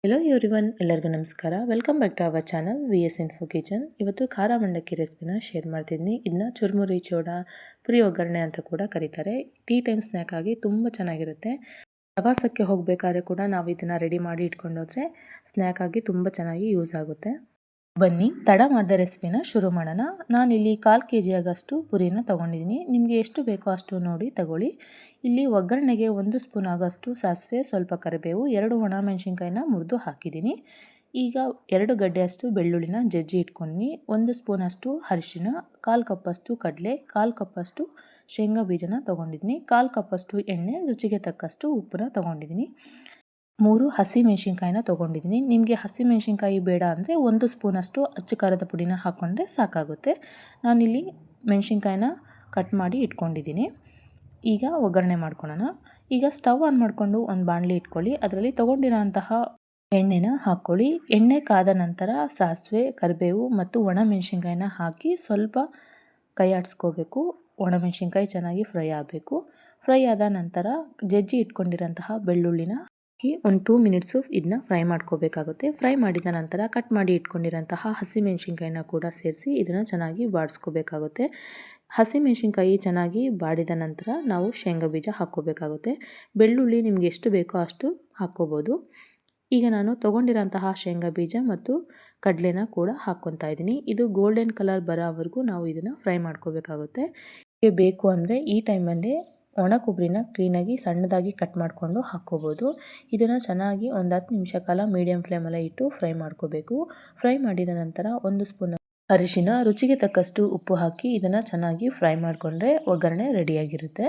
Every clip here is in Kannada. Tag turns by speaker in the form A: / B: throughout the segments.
A: ಹೆಲೋ ಎವ್ರಿವನ್, ಎಲ್ಲರಿಗೂ ನಮಸ್ಕಾರ. Welcome back to our channel VS info kitchen. ಇವತ್ತು ಖಾರ ಮಂಡಕ್ಕಿ ರೆಸಿಪಿನ ಶೇರ್ ಮಾಡ್ತಿದ್ದೀನಿ. ಇದನ್ನ ಚುರುಮುರಿ, ಚೋಡಾ, ಪುರಿ ಒಗ್ಗರಣೆ ಅಂತ ಕೂಡ ಕರೀತಾರೆ. ಟೀ ಟೈಮ್ ಸ್ನ್ಯಾಕ್ ಆಗಿ ತುಂಬ ಚೆನ್ನಾಗಿರುತ್ತೆ. ಪ್ರವಾಸಕ್ಕೆ ಹೋಗಬೇಕಾದ್ರೆ ಕೂಡ ನಾವು ಇದನ್ನು ರೆಡಿ ಮಾಡಿ ಇಟ್ಕೊಂಡೋದ್ರೆ ಸ್ನ್ಯಾಕ್ ಆಗಿ ತುಂಬ ಚೆನ್ನಾಗಿ ಯೂಸ್ ಆಗುತ್ತೆ. ಬನ್ನಿ ತಡ ಮಾಡಿದ ರೆಸಿಪಿನ ಶುರು ಮಾಡೋಣ. ನಾನಿಲ್ಲಿ 1/4 kg ಆಗಷ್ಟು ಪುರಿನ ತೊಗೊಂಡಿದ್ದೀನಿ. ನಿಮಗೆ ಎಷ್ಟು ಬೇಕೋ ಅಷ್ಟು ನೋಡಿ ತಗೊಳ್ಳಿ. ಇಲ್ಲಿ ಒಗ್ಗರಣೆಗೆ 1 ಸ್ಪೂನ್ ಆಗಷ್ಟು ಸಾಸಿವೆ, ಸ್ವಲ್ಪ ಕರಿಬೇವು, 2 ಒಣಮೆಣಸಿನ್ಕಾಯಿನ ಮುರಿದು ಹಾಕಿದ್ದೀನಿ. ಈಗ 2 ಗಡ್ಡೆಯಷ್ಟು ಬೆಳ್ಳುಳ್ಳಿನ ಜಜ್ಜಿ ಇಟ್ಕೊಂಡಿನಿ. 1 ಸ್ಪೂನಷ್ಟು ಅರಿಶಿನ, 1/4 ಕಪ್ಪಷ್ಟು ಕಡಲೆ, 1/4 ಕಪ್ಪಷ್ಟು ಶೇಂಗಾ ಬೀಜನ ತೊಗೊಂಡಿದ್ದೀನಿ, 1/4 ಕಪ್ಪಷ್ಟು ಎಣ್ಣೆ, ರುಚಿಗೆ ತಕ್ಕಷ್ಟು ಉಪ್ಪನ್ನ ತೊಗೊಂಡಿದ್ದೀನಿ. 3 ಹಸಿಮೆಣಸಿನ್ಕಾಯಿನ ತೊಗೊಂಡಿದ್ದೀನಿ. ನಿಮಗೆ ಹಸಿಮೆಣಸಿನ್ಕಾಯಿ ಬೇಡ ಅಂದರೆ 1 ಸ್ಪೂನಷ್ಟು ಅಚ್ಚ ಖಾರದ ಪುಡಿನ ಹಾಕ್ಕೊಂಡ್ರೆ ಸಾಕಾಗುತ್ತೆ. ನಾನಿಲ್ಲಿ ಮೆಣಸಿನ್ಕಾಯಿನ ಕಟ್ ಮಾಡಿ ಇಟ್ಕೊಂಡಿದ್ದೀನಿ. ಈಗ ಒಗ್ಗರಣೆ ಮಾಡ್ಕೊಳ್ಳೋಣ. ಈಗ ಸ್ಟವ್ ಆನ್ ಮಾಡಿಕೊಂಡು ಒಂದು ಬಾಣಲಿ ಇಟ್ಕೊಳ್ಳಿ. ಅದರಲ್ಲಿ ತೊಗೊಂಡಿರೋಂತಹ ಎಣ್ಣೆನ ಹಾಕ್ಕೊಳ್ಳಿ. ಎಣ್ಣೆ ಕಾದ ನಂತರ ಸಾಸಿವೆ, ಕರಿಬೇವು ಮತ್ತು ಒಣಮೆಣಸಿನ್ಕಾಯಿನ ಹಾಕಿ ಸ್ವಲ್ಪ ಕೈ ಆಡಿಸ್ಕೋಬೇಕು. ಒಣಮೆಣಸಿನ್ಕಾಯಿ ಚೆನ್ನಾಗಿ ಫ್ರೈ ಆಗಬೇಕು. ಫ್ರೈ ಆದ ನಂತರ ಜಜ್ಜಿ ಇಟ್ಕೊಂಡಿರೋಂತಹ ಬೆಳ್ಳುಳ್ಳಿನ ಒಂದು 2 ಮಿನಿಟ್ಸು ಇದನ್ನ ಫ್ರೈ ಮಾಡ್ಕೋಬೇಕಾಗುತ್ತೆ. ಫ್ರೈ ಮಾಡಿದ ನಂತರ ಕಟ್ ಮಾಡಿ ಇಟ್ಕೊಂಡಿರೋಂತಹ ಹಸಿಮೆಣಸಿನ್ಕಾಯಿನ ಕೂಡ ಸೇರಿಸಿ ಇದನ್ನು ಚೆನ್ನಾಗಿ ಬಾಡಿಸ್ಕೋಬೇಕಾಗುತ್ತೆ. ಹಸಿಮೆಣಸಿನ್ಕಾಯಿ ಚೆನ್ನಾಗಿ ಬಾಡಿದ ನಂತರ ನಾವು ಶೇಂಗಾ ಬೀಜ ಹಾಕ್ಕೋಬೇಕಾಗುತ್ತೆ. ಬೆಳ್ಳುಳ್ಳಿ ನಿಮಗೆ ಎಷ್ಟು ಬೇಕೋ ಅಷ್ಟು ಹಾಕ್ಕೋಬೋದು. ಈಗ ನಾನು ತೊಗೊಂಡಿರೋಂತಹ ಶೇಂಗಾ ಬೀಜ ಮತ್ತು ಕಡಲೆನ ಕೂಡ ಹಾಕ್ಕೊತಾ ಇದ್ದೀನಿ. ಇದು ಗೋಲ್ಡನ್ ಕಲರ್ ಬರೋವರೆಗೂ ನಾವು ಇದನ್ನು ಫ್ರೈ ಮಾಡ್ಕೋಬೇಕಾಗುತ್ತೆ. ಬೇಕು ಅಂದರೆ ಈ ಟೈಮಲ್ಲಿ ಒಣ ಕೊಬ್ಬರಿನ ಕ್ಲೀನಾಗಿ ಸಣ್ಣದಾಗಿ ಕಟ್ ಮಾಡಿಕೊಂಡು ಹಾಕ್ಕೋಬೋದು. ಇದನ್ನು ಚೆನ್ನಾಗಿ ಒಂದು 10 ನಿಮಿಷ ಕಾಲ ಮೀಡಿಯಮ್ ಫ್ಲೇಮಲ್ಲೇ ಇಟ್ಟು ಫ್ರೈ ಮಾಡ್ಕೋಬೇಕು. ಫ್ರೈ ಮಾಡಿದ ನಂತರ 1 ಸ್ಪೂನ್ ಅರಿಶಿನ, ರುಚಿಗೆ ತಕ್ಕಷ್ಟು ಉಪ್ಪು ಹಾಕಿ ಇದನ್ನು ಚೆನ್ನಾಗಿ ಫ್ರೈ ಮಾಡಿಕೊಂಡ್ರೆ ಒಗ್ಗರಣೆ ರೆಡಿಯಾಗಿರುತ್ತೆ.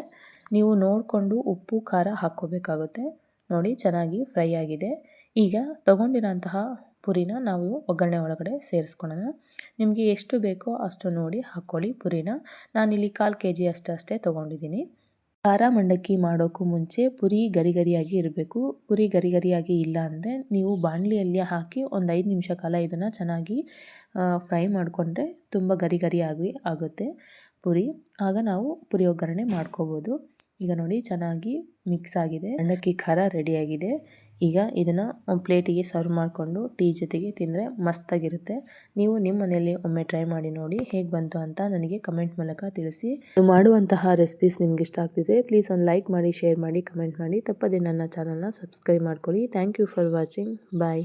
A: ನೀವು ನೋಡಿಕೊಂಡು ಉಪ್ಪು ಖಾರ ಹಾಕ್ಕೋಬೇಕಾಗುತ್ತೆ. ನೋಡಿ ಚೆನ್ನಾಗಿ ಫ್ರೈ ಆಗಿದೆ. ಈಗ ತೊಗೊಂಡಿರೋಂತಹ ಪುರಿನ ನಾವು ಒಗ್ಗರಣೆ ಒಳಗಡೆ ಸೇರಿಸ್ಕೊಳ್ಳೋಣ. ನಿಮಗೆ ಎಷ್ಟು ಬೇಕೋ ಅಷ್ಟು ನೋಡಿ ಹಾಕ್ಕೊಳ್ಳಿ ಪುರಿನ. ನಾನಿಲ್ಲಿ 1/4 kg ಅಷ್ಟೇ ತೊಗೊಂಡಿದ್ದೀನಿ. ಖಾರ ಮಂಡಕ್ಕಿ ಮಾಡೋಕ್ಕೂ ಮುಂಚೆ ಪುರಿ ಗರಿ ಗರಿಯಾಗಿ ಇರಬೇಕು. ಪುರಿ ಗರಿ ಗರಿಯಾಗಿ ಇಲ್ಲ ಅಂದರೆ ನೀವು ಬಾಣಲಿಯಲ್ಲಿ ಹಾಕಿ ಒಂದು 5 ನಿಮಿಷ ಕಾಲ ಇದನ್ನು ಚೆನ್ನಾಗಿ ಫ್ರೈ ಮಾಡಿಕೊಂಡ್ರೆ ತುಂಬ ಗರಿ ಗರಿಯಾಗಿ ಆಗುತ್ತೆ ಪುರಿ. ಆಗ ನಾವು ಪುರಿ ಒಗ್ಗರಣೆ ಮಾಡ್ಕೋಬೋದು. ಈಗ ನೋಡಿ ಚೆನ್ನಾಗಿ ಮಿಕ್ಸ್ ಆಗಿದೆ. ಮಂಡಕ್ಕಿ ಖಾರ ರೆಡಿಯಾಗಿದೆ. ಈಗ ಇದನ್ನು ಒಂದು ಪ್ಲೇಟಿಗೆ ಸರ್ವ್ ಮಾಡಿಕೊಂಡು ಟೀ ಜೊತೆಗೆ ತಿಂದರೆ ಮಸ್ತಾಗಿರುತ್ತೆ. ನೀವು ನಿಮ್ಮ ಮನೆಯಲ್ಲಿ ಒಮ್ಮೆ ಟ್ರೈ ಮಾಡಿ ನೋಡಿ ಹೇಗೆ ಬಂತು ಅಂತ ನನಗೆ ಕಮೆಂಟ್ ಮೂಲಕ ತಿಳಿಸಿ. ಮಾಡುವಂತಹ ರೆಸಿಪೀಸ್ ನಿಮ್ಗೆ ಇಷ್ಟ ಆಗ್ತಿದೆ ಪ್ಲೀಸ್ ಒಂದು ಲೈಕ್ ಮಾಡಿ, ಶೇರ್ ಮಾಡಿ, ಕಮೆಂಟ್ ಮಾಡಿ. ತಪ್ಪದೆ ನನ್ನ ಚಾನಲ್ನ ಸಬ್ಸ್ಕ್ರೈಬ್ ಮಾಡ್ಕೊಳ್ಳಿ. Thank you for watching. Bye.